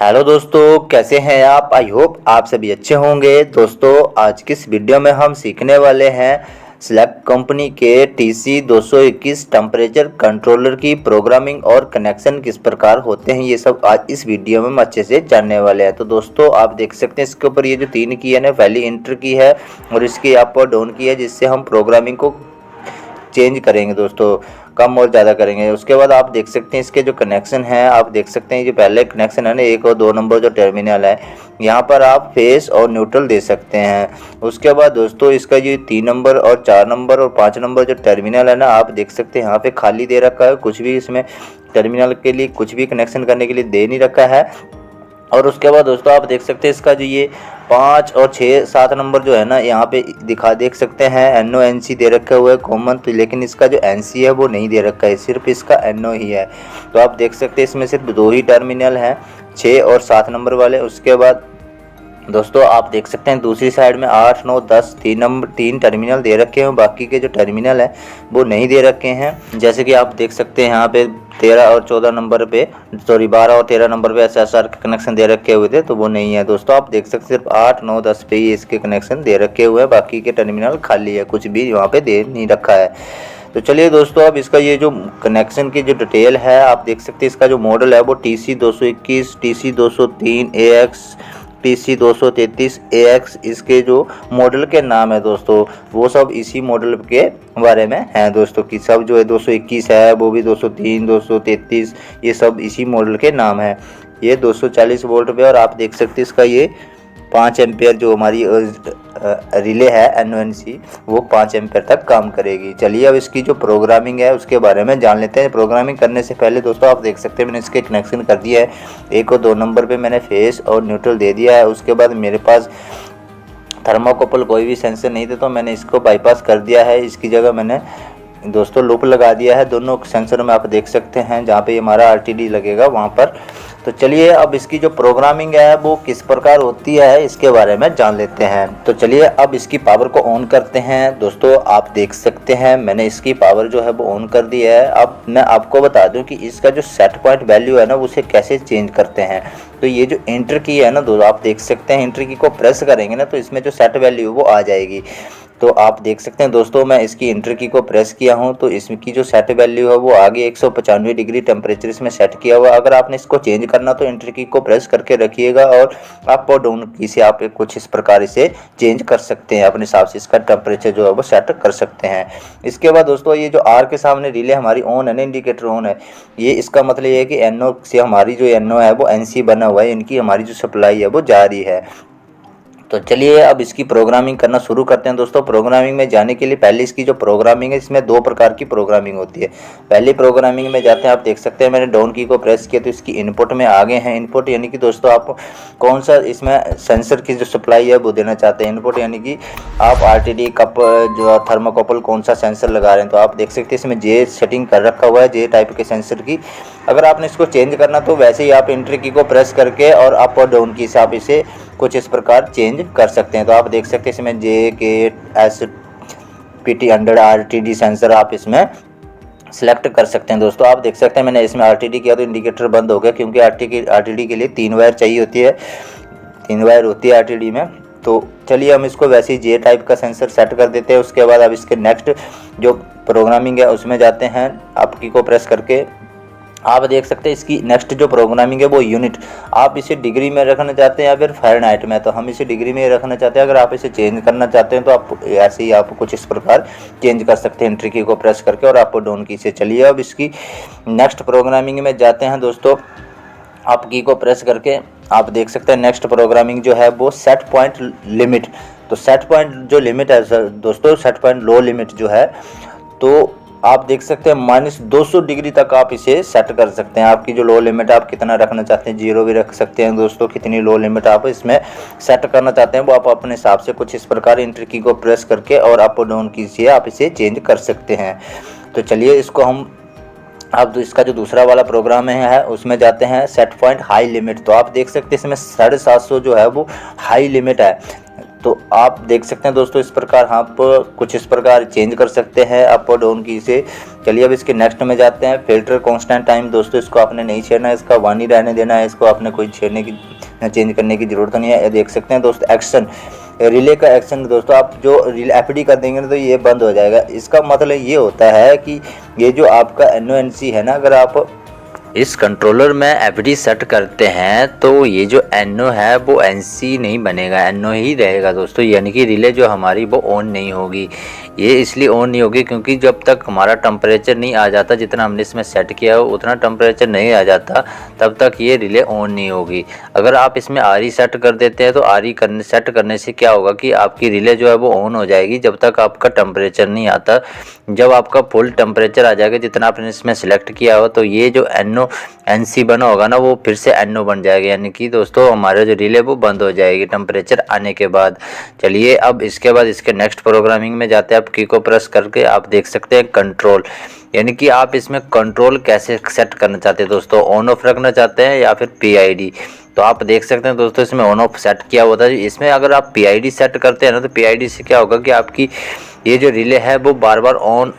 Hello दोस्तों, कैसे हैं आप। आई होप आप सभी अच्छे होंगे। दोस्तों, आज की इस वीडियो में हम सीखने वाले हैं सिलेक्ट कंपनी के TC221 टेम्परेचर कंट्रोलर की प्रोग्रामिंग और कनेक्शन किस प्रकार होते हैं। ये सब आज इस वीडियो में हम अच्छे से जानने वाले हैं। तो दोस्तों, आप देख सकते हैं इसके ऊपर ये जो 3 की है ना, पहली इंटर की है और इसकी अप और डाउन की है, जिससे हम प्रोग्रामिंग को चेंज करेंगे दोस्तों, कम और ज़्यादा करेंगे। उसके बाद आप देख सकते हैं इसके जो कनेक्शन है, आप देख सकते हैं जो पहले कनेक्शन है ना, 1 और 2 नंबर जो टर्मिनल है, यहाँ पर आप फेस और न्यूट्रल दे सकते हैं। उसके बाद दोस्तों इसका जो 3 नंबर और 4 नंबर और 5 नंबर जो टर्मिनल है ना, आप देख सकते हैं यहाँ पे खाली दे रखा है, कुछ भी इसमें टर्मिनल के लिए कुछ भी कनेक्शन करने के लिए दे नहीं रखा है। और उसके बाद दोस्तों आप देख सकते हैं इसका जो ये 5 और 6 7 नंबर जो है ना, यहाँ पे देख सकते हैं NO NC दे रखे हुए कॉमन, तो लेकिन इसका जो NC है वो नहीं दे रखा है, सिर्फ इसका NO ही है। तो आप देख सकते हैं इसमें सिर्फ 2 ही टर्मिनल हैं, 6 और 7 नंबर वाले। उसके बाद दोस्तों आप देख सकते हैं दूसरी साइड में 8 9 10 3 टर्मिनल दे रखे हैं, बाकी के जो टर्मिनल है वो नहीं दे रखे हैं। जैसे कि आप देख सकते हैं यहाँ पे 13 और 14 नंबर पे, सॉरी 12 और 13 नंबर पे SSR के कनेक्शन दे रखे हुए थे, तो वो नहीं है। दोस्तों आप देख सकते हैं सिर्फ 8 9 10 पे ही इसके कनेक्शन दे रखे हुए हैं, बाकी के टर्मिनल खाली है, कुछ भी वहाँ पे दे नहीं रखा है। तो चलिए दोस्तों, अब इसका ये जो कनेक्शन की जो डिटेल है, आप देख सकते हैं इसका जो मॉडल है वो TC221 TC203 AX TC233 AX, इसके जो मॉडल के नाम है दोस्तों, वो सब इसी मॉडल के बारे में हैं दोस्तों। कि सब जो है 221 है, वो भी 203 233, ये सब इसी मॉडल के नाम है। ये 240 वोल्ट पे, और आप देख सकते हैं इसका ये 5 एम्पेयर जो हमारी रिले है NO NC, वो 5 एम्पेयर तक काम करेगी। चलिए अब इसकी जो प्रोग्रामिंग है उसके बारे में जान लेते हैं। प्रोग्रामिंग करने से पहले दोस्तों आप देख सकते हैं मैंने इसके कनेक्शन कर दिया है। 1 और 2 नंबर पे मैंने फेस और न्यूट्रल दे दिया है। उसके बाद मेरे पास थर्माकोपल कोई भी सेंसर नहीं थे, तो मैंने इसको बाईपास कर दिया है। इसकी जगह मैंने दोस्तों लूप लगा दिया है दोनों सेंसर में, आप देख सकते हैं जहाँ पे हमारा RTD लगेगा वहाँ पर। तो चलिए अब इसकी जो प्रोग्रामिंग है वो किस प्रकार होती है इसके बारे में जान लेते हैं। तो चलिए अब इसकी पावर को ऑन करते हैं। दोस्तों आप देख सकते हैं मैंने इसकी पावर जो है वो ऑन कर दी है। अब मैं आपको बता दूं कि इसका जो सेट पॉइंट वैल्यू है ना, उसे कैसे चेंज करते हैं। तो ये जो एंटर की है ना दोस्तों, आप देख सकते हैं एंटर की को प्रेस करेंगे ना, तो इसमें जो सेट वैल्यू वो आ जाएगी। तो आप देख सकते हैं दोस्तों, मैं इसकी इंटर की को प्रेस किया हूं तो इसकी जो सेट वैल्यू है वो आगे 195 डिग्री टेम्परेचर इसमें सेट किया हुआ। अगर आपने इसको चेंज करना तो इंटर की को प्रेस करके रखिएगा, और अप और डाउन की से आप कुछ इस प्रकार इसे चेंज कर सकते हैं, अपने हिसाब से इसका टेम्परेचर जो है वो सेट कर सकते हैं। इसके बाद दोस्तों ये जो आर के सामने रिले हमारी ऑन है ना, इंडिकेटर ऑन है, ये इसका मतलब ये है कि NO से हमारी जो NO है वो NC बना हुआ है, इनकी हमारी जो सप्लाई है वो जारी है। तो चलिए अब इसकी प्रोग्रामिंग करना शुरू करते हैं दोस्तों। प्रोग्रामिंग में जाने के लिए पहले इसकी जो प्रोग्रामिंग है, इसमें 2 प्रकार की प्रोग्रामिंग होती है। पहली प्रोग्रामिंग में जाते हैं, आप देख सकते हैं मैंने डाउन की को प्रेस किया तो इसकी इनपुट में आ गए हैं। इनपुट यानी कि दोस्तों आप कौन सा इसमें सेंसर की जो सप्लाई है वो देना चाहते हैं। इनपुट यानी कि आप RTD कप जो थर्माकोपल कौन सा सेंसर लगा रहे हैं। तो आप देख सकते हैं इसमें J सेटिंग कर रखा हुआ है, J टाइप के सेंसर की। अगर आपने इसको चेंज करना तो वैसे ही आप एंटर की को प्रेस करके और अप और डाउन की से आप इसे कुछ इस प्रकार चेंज कर सकते हैं। तो आप देख सकते हैं इसमें JK PT100 RTD सेंसर आप इसमें सिलेक्ट कर सकते हैं। दोस्तों आप देख सकते हैं मैंने इसमें RTD किया तो इंडिकेटर बंद हो गया, क्योंकि RTD के लिए 3 वायर चाहिए होती है, 3 वायर होती है RTD में। तो चलिए हम इसको वैसे ही J टाइप का सेंसर सेट कर देते हैं। उसके बाद अब इसके नेक्स्ट जो प्रोग्रामिंग है उसमें जाते हैं। आप की को प्रेस करके आप देख सकते हैं इसकी नेक्स्ट जो प्रोग्रामिंग है वो यूनिट, आप इसे डिग्री में रखना चाहते हैं या फिर फ़ारेनहाइट में। तो हम इसे डिग्री में रखना चाहते हैं। अगर आप इसे चेंज करना चाहते हैं तो आप ऐसे ही आप कुछ इस प्रकार चेंज कर सकते हैं, एंट्री की को प्रेस करके और अप और डाउन की से। चलिए अब इसकी नेक्स्ट प्रोग्रामिंग में जाते हैं दोस्तों। आप की को प्रेस करके आप देख सकते हैं नेक्स्ट प्रोग्रामिंग जो है वो सेट पॉइंट लिमिट। तो सेट पॉइंट जो लिमिट है दोस्तों, सेट पॉइंट लो लिमिट जो है, तो आप देख सकते हैं -200 डिग्री तक आप इसे सेट कर सकते हैं। आपकी जो लो लिमिट आप कितना रखना चाहते हैं, 0 भी रख सकते हैं दोस्तों। कितनी लो लिमिट आप इसमें सेट करना चाहते हैं वो आप अपने हिसाब से कुछ इस प्रकार एंटर की को प्रेस करके और अप और डाउन की से आप इसे चेंज कर सकते हैं। तो चलिए इसको हम अब इसका जो दूसरा वाला प्रोग्राम है उसमें जाते हैं, सेट पॉइंट हाई लिमिट। तो आप देख सकते हैं इसमें 750 जो है वो हाई लिमिट है। तो आप देख सकते हैं दोस्तों, इस प्रकार आप कुछ इस प्रकार चेंज कर सकते हैं अप और डाउन की से। चलिए अब इसके नेक्स्ट में जाते हैं। फिल्टर कांस्टेंट टाइम दोस्तों, इसको आपने नहीं छेड़ना है, इसका 1 ही रहने देना है, इसको आपने कोई छेड़ने की चेंज करने की ज़रूरत नहीं है। देख सकते हैं दोस्तों एक्शन, रिले का एक्शन दोस्तों, आप जो रिले एफडी कर देंगे तो ये बंद हो जाएगा। इसका मतलब ये होता है कि ये जो आपका NONC है ना, अगर आप इस कंट्रोलर में एफडी सेट करते हैं तो ये जो NO है वो NC नहीं बनेगा, NO ही रहेगा दोस्तों, यानी कि रिले जो हमारी वो ऑन नहीं होगी। ये इसलिए ऑन नहीं होगी क्योंकि जब तक हमारा टेम्परेचर नहीं आ जाता, जितना हमने इसमें सेट किया हो उतना टेम्परेचर नहीं आ जाता, तब तक ये रिले ऑन नहीं होगी। अगर आप इसमें RE सेट कर देते हैं तो RE सेट करने से क्या होगा कि आपकी रिले जो है वो ऑन हो जाएगी जब तक आपका टेम्परेचर नहीं आता। जब आपका फुल टेम्परेचर आ जाएगा जितना आपने इसमें सिलेक्ट किया हो, तो ये जो NC बना होगा ना वो फिर से NO बन जाएगा, यानी कि दोस्तों हमारे जो रिले वो बंद हो जाएगी टेम्परेचर आने के बाद। चलिए अब इसके बाद इसके नेक्स्ट प्रोग्रामिंग में जाते हैं। आप की को प्रेस करके आप देख सकते हैं कंट्रोल, यानी कि आप इसमें कंट्रोल कैसे सेट करना चाहते हैं दोस्तों, ऑन ऑफ रखना चाहते हैं या फिर PID। तो आप देख सकते हैं दोस्तों इसमें ऑन ऑफ सेट किया हुआ था। इसमें अगर आप PID सेट करते हैं ना तो PID से क्या होगा कि आपकी ये जो रिले है वो बार बार ऑन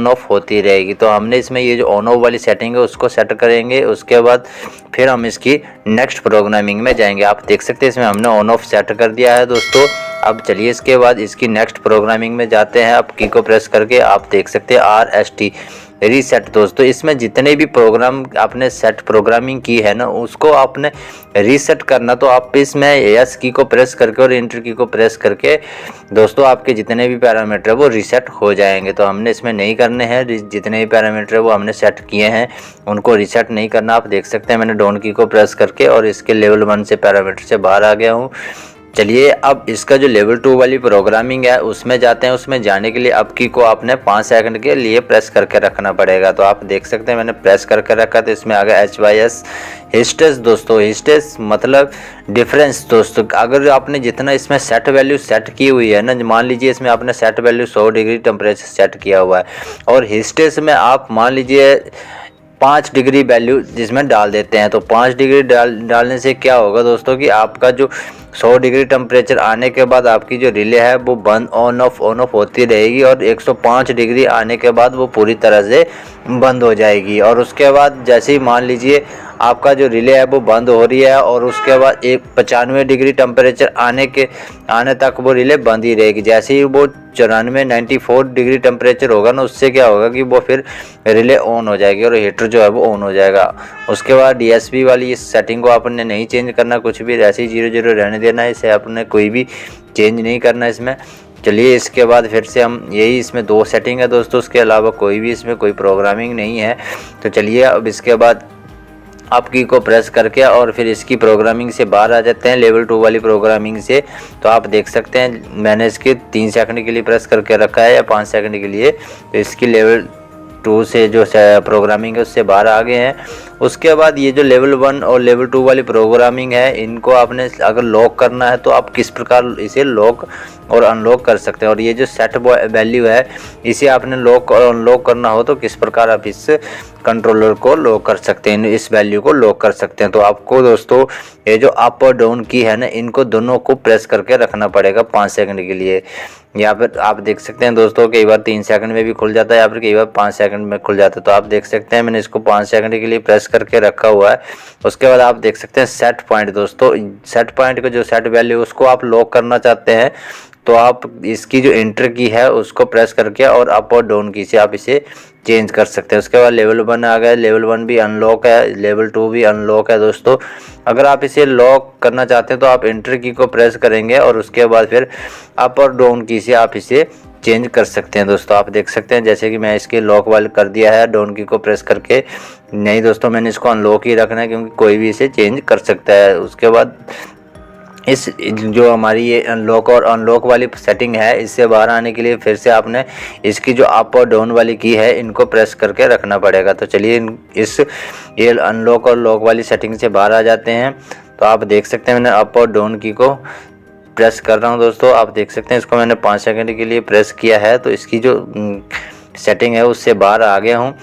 ऑफ होती रहेगी। तो हमने इसमें ये जो ऑन ऑफ वाली सेटिंग है उसको सेट करेंगे, उसके बाद फिर हम इसकी नेक्स्ट प्रोग्रामिंग में जाएंगे। आप देख सकते हैं इसमें हमने ऑन ऑफ सेट कर दिया है दोस्तों। अब चलिए इसके बाद इसकी नेक्स्ट प्रोग्रामिंग में जाते हैं। आप की को प्रेस करके आप देख सकते हैं RST रीसेट दोस्तों, इसमें जितने भी प्रोग्राम आपने सेट प्रोग्रामिंग की है ना उसको आपने रीसेट करना। तो आप इसमें यस की को प्रेस करके और एंटर की को प्रेस करके दोस्तों आपके जितने भी पैरामीटर है वो रीसेट हो जाएंगे। तो हमने इसमें नहीं करने हैं, जितने भी पैरामीटर है वो हमने सेट किए हैं उनको रीसेट नहीं करना। आप देख सकते हैं मैंने डाउन की को प्रेस करके और इसके लेवल 1 से पैरामीटर से बाहर आ गया हूँ। चलिए अब इसका जो लेवल 2 वाली प्रोग्रामिंग है उसमें जाते हैं। उसमें जाने के लिए अब की को आपने 5 सेकंड के लिए प्रेस करके रखना पड़ेगा। तो आप देख सकते हैं मैंने प्रेस करके रखा, तो इसमें आ गया HYS हिस्टेस दोस्तों। हिस्टेस मतलब डिफरेंस दोस्तों। अगर आपने जितना इसमें सेट वैल्यू सेट की हुई है ना, मान लीजिए इसमें आपने set value 100 degree temperature set किया हुआ है और हिस्टेस में आप मान लीजिए 5 डिग्री वैल्यू जिसमें डाल देते हैं, तो 5 डिग्री डालने से क्या होगा दोस्तों कि आपका जो 100 डिग्री टेम्परेचर आने के बाद आपकी जो रिले है वो बंद ऑन ऑफ होती रहेगी और 105 डिग्री आने के बाद वो पूरी तरह से बंद हो जाएगी। और उसके बाद जैसे ही मान लीजिए आपका जो रिले है वो बंद हो रही है और उसके बाद 95 डिग्री टेम्परेचर आने तक वो रिले बंद ही रहेगी। जैसे ही वो 94 डिग्री टेम्परेचर होगा ना, उससे क्या होगा कि वो फिर रिले ऑन हो जाएगी और हीटर जो है वो ऑन हो जाएगा। उसके बाद DSP वाली इस सेटिंग को आपने नहीं चेंज करना, कुछ भी ऐसे ही 00 रहने देना है, इसे आपने कोई भी चेंज नहीं करना इसमें। चलिए इसके बाद फिर से हम यही इसमें 2 सेटिंग है दोस्तों, उसके अलावा कोई भी इसमें कोई प्रोग्रामिंग नहीं है। तो चलिए अब इसके बाद आप की को प्रेस करके और फिर इसकी प्रोग्रामिंग से बाहर आ जाते हैं, लेवल 2 वाली प्रोग्रामिंग से। तो आप देख सकते हैं मैंने इसके 3 सेकंड के लिए प्रेस करके रखा है या 5 सेकंड के लिए, तो इसकी लेवल 2 से जो प्रोग्रामिंग है उससे बाहर आ गए हैं। उसके बाद ये जो लेवल 1 और लेवल 2 वाली प्रोग्रामिंग है इनको आपने अगर लॉक करना है तो आप किस प्रकार इसे लॉक और अनलॉक कर सकते हैं, और ये जो सेट वैल्यू है इसे आपने लॉक और अनलॉक करना हो तो किस प्रकार आप इस कंट्रोलर को लॉक कर सकते हैं, इस वैल्यू को लॉक कर सकते हैं। तो आपको दोस्तों ये जो अप और डाउन की है ना, इनको दोनों को प्रेस करके रखना पड़ेगा 5 सेकंड के लिए। या फिर आप देख सकते हैं दोस्तों कई बार 3 सेकंड में भी खुल जाता है या फिर कई बार 5 सेकंड में खुल जाता है। तो आप देख सकते हैं मैंने इसको 5 सेकंड के लिए प्रेस करके रखा हुआ है। उसके बाद आप देख सकते हैं सेट पॉइंट दोस्तों, सेट पॉइंट का जो सेट वैल्यू उसको आप लॉक करना चाहते हैं तो आप इसकी जो एंटर की है उसको प्रेस करके और अप और डाउन की से आप इसे चेंज कर सकते हैं। उसके बाद लेवल 1 आ गया, लेवल 1 भी अनलॉक है, लेवल 2 भी अनलॉक है दोस्तों। अगर आप इसे लॉक करना चाहते हैं तो आप एंटर की को प्रेस करेंगे और उसके बाद फिर अप और डाउन की से आप इसे चेंज कर सकते हैं दोस्तों। आप देख सकते हैं जैसे कि मैं इसके लॉक वाले कर दिया है डाउन की को प्रेस करके। नहीं दोस्तों मैंने इसको अनलॉक ही रखना है क्योंकि कोई भी इसे चेंज कर सकता है। उसके बाद इस जो हमारी ये अनलॉक और अनलॉक वाली सेटिंग है इससे बाहर आने के लिए फिर से आपने इसकी जो अप और डाउन वाली की है इनको प्रेस करके रखना पड़ेगा। तो चलिए ये अनलॉक और लॉक वाली सेटिंग से बाहर आ जाते हैं। तो आप देख सकते हैं मैंने अप और डाउन की को प्रेस कर रहा हूं दोस्तों। आप देख सकते हैं इसको मैंने 5 सेकंड के लिए प्रेस किया है तो इसकी जो सेटिंग है उससे बाहर आ गया हूँ।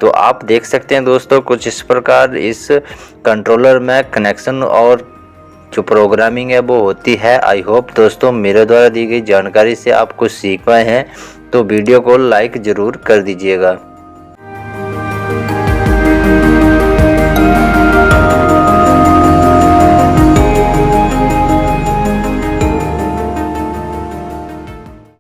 तो आप देख सकते हैं दोस्तों कुछ इस प्रकार इस कंट्रोलर में कनेक्शन और जो प्रोग्रामिंग है वो होती है। आई होप दोस्तों मेरे द्वारा दी गई जानकारी से आप कुछ सीख पाए हैं, तो वीडियो को लाइक ज़रूर कर दीजिएगा।